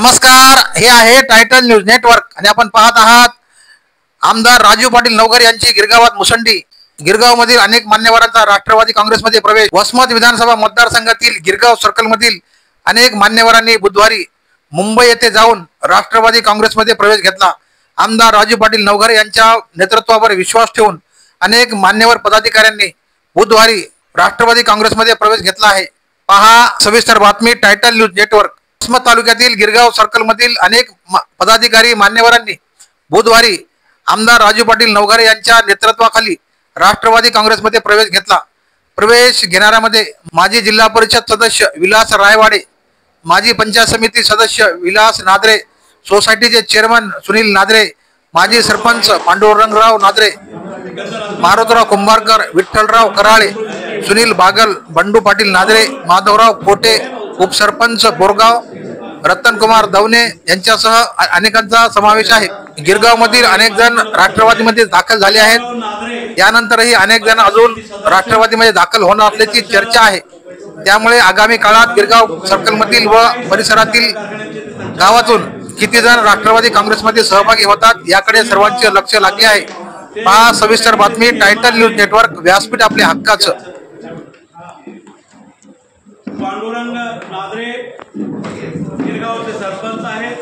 नमस्कार, हे आहे टायटल न्यूज नेटवर्क आणि आपण पाहत आहात आमदार राजू पाटील नवघर यांची गिरगावात मुसंडी। गिरगाव मधील अनेक मान्यवरांचा राष्ट्रवादी काँग्रेसमध्ये प्रवेश। वसमत विधानसभा मतदारसंघातील गिरगाव सर्कल मधील अनेक मान्यवरांनी बुधवारी मुंबई येथे जाऊन राष्ट्रवादी काँग्रेसमध्ये प्रवेश घेतला। आमदार राजू पाटील नवघर यांच्या नेतृत्वावर विश्वास ठेवून अनेक मान्यवर पदाधिकाऱ्यांनी बुधवारी राष्ट्रवादी काँग्रेसमध्ये प्रवेश घेतला आहे। पहा सविस्तर बातमी टायटल न्यूज नेटवर्क। वसमत तालुक्यातील गिरगाव सर्कल मधील अनेक पदाधिकारी मान्यवरांनी बुधवारी आमदार राजू पाटील नवघर यांच्या नेतृत्वाखाली राष्ट्रवादी काँग्रेसमध्ये प्रवेश घेतला। प्रवेश घेणाऱ्यामध्ये माजी जिल्हा परिषद सदस्य विलास रायवाडे, माजी पंचायत समिती सदस्य विलास नादरे, सोसायटीचे चेअरमन सुनील नादरे, माजी सरपंच पांडुरंगराव नादरे, मारुतराव कुंभारकर, विठ्ठलराव कराळे, सुनील बागल, बंडू पाटील नादरे, माधवराव कोटे, उपसरपंच बोरगाव, रतनकुमार दवने यांच्यासह अनेकांचा समावेश आहे। गिरगाव मधील अनेक जण राष्ट्रवादीमध्ये दाखल झाले आहेत। यानंतरही अनेक जण अजून राष्ट्रवादीमध्ये दाखल होणार असल्याची चर्चा आहे। त्यामुळे आगामी काळात गिरगाव सर्कल मधील व परिसरातील गावातून किती जण राष्ट्रवादी काँग्रेसमध्ये सहभागी होतात याकडे सर्वांचे लक्ष लागले आहे। पहा सविस्तर बातमी टायटल न्यूज नेटवर्क, व्यासपीठ आपल्या हक्काचं। पांडुरंग नादरे गिरगावचे सरपंच आहेत।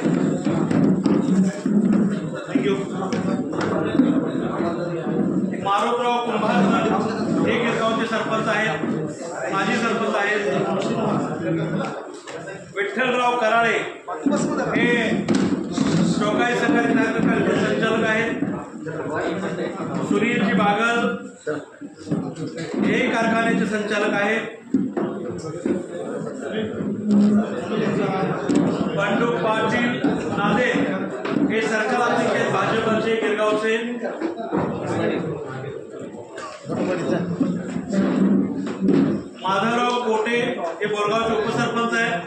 थँक्यू। मारुतराव कुंभारकर हे गिरगावचे सरपंच आहेत, माजी सरपंच आहेत। विठ्ठलराव कराळे हे शोकाई सहकारी कारखान्याचे संचालक आहेत। सुनीलजी बागल हे कारखान्याचे संचालक आहेत। बंडू पाटील नादे हे सर्कल अध्यक्ष भाजपचे गिरगावचे। माधवराव कोटे हे बोरगावचे उपसरपंच आहेत।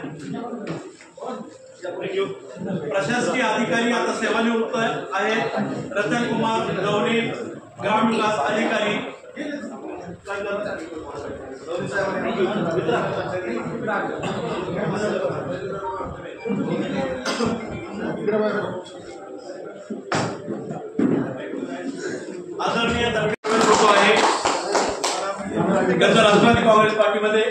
प्रशासकीय अधिकारी आता सेवानिवृत्त आहेत। रतनकुमार दवने ग्रामविकास अधिकारी। आदरणीय फोटो आहे गत राष्ट्रवादी काँग्रेस पार्टीमध्ये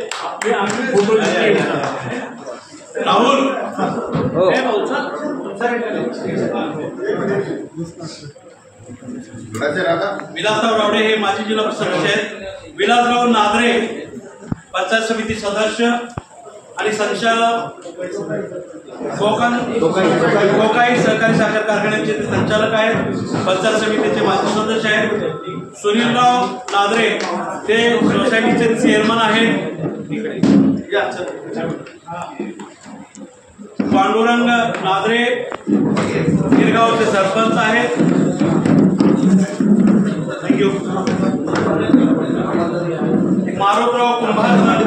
राहुल विलासराव रावडे हे माजी जिल्हा सदस्य आहेत। विलासराव नादरे पंचायत समिती सदस्य आणि संचालक गोकाई सहकारी साखर कारखान्याचे ते संचालक आहेत। पंचायत समितीचे माजी सदस्य आहेत। सुनीलराव नादरे ते सोसायटीचे चेअरमन आहेत। पांडुरंग नादरे गिरगावचे सरपंच आहेत। थँक्यू। मारुतराव कुंभारकर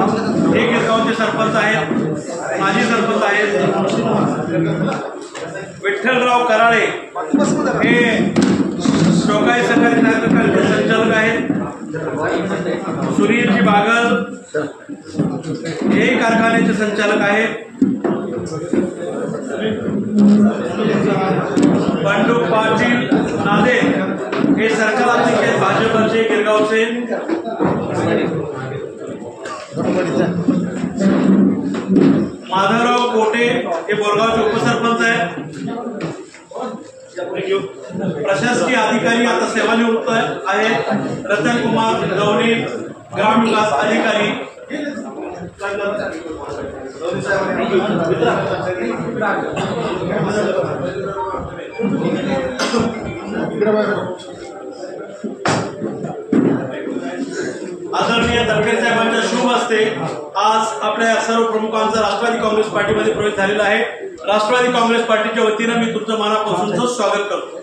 हे गिरगावचे सरपंच आहेत, माजी सरपंच आहेत। विठ्ठलराव कराळे हे शोकाई सहकारी कारखान्याचे संचालक आहेत। सुनीलजी बागल हे कारखान्याचे संचालक आहेत। बंडू पाटील नादे हे सर्कल अध्यक्ष भाजपचे गिरगावचे। माधवराव कोटे हे बोरगावचे उपसरपंच आहेत। प्रशासकीय अधिकारी आता सेवानिवृत्त आहेत। रतनकुमार दवने ग्रामविकास अधिकारी। आदरणीय दरके साहेबांच्या शुभ हस्ते आज आपल्या सर्व प्रमुखांचा राष्ट्रवादी काँग्रेस पार्टीमध्ये प्रवेश झालेला आहे। राष्ट्रवादी काँग्रेस पार्टीच्या वतीने मी तुमचं मनापासूनच स्वागत करतो।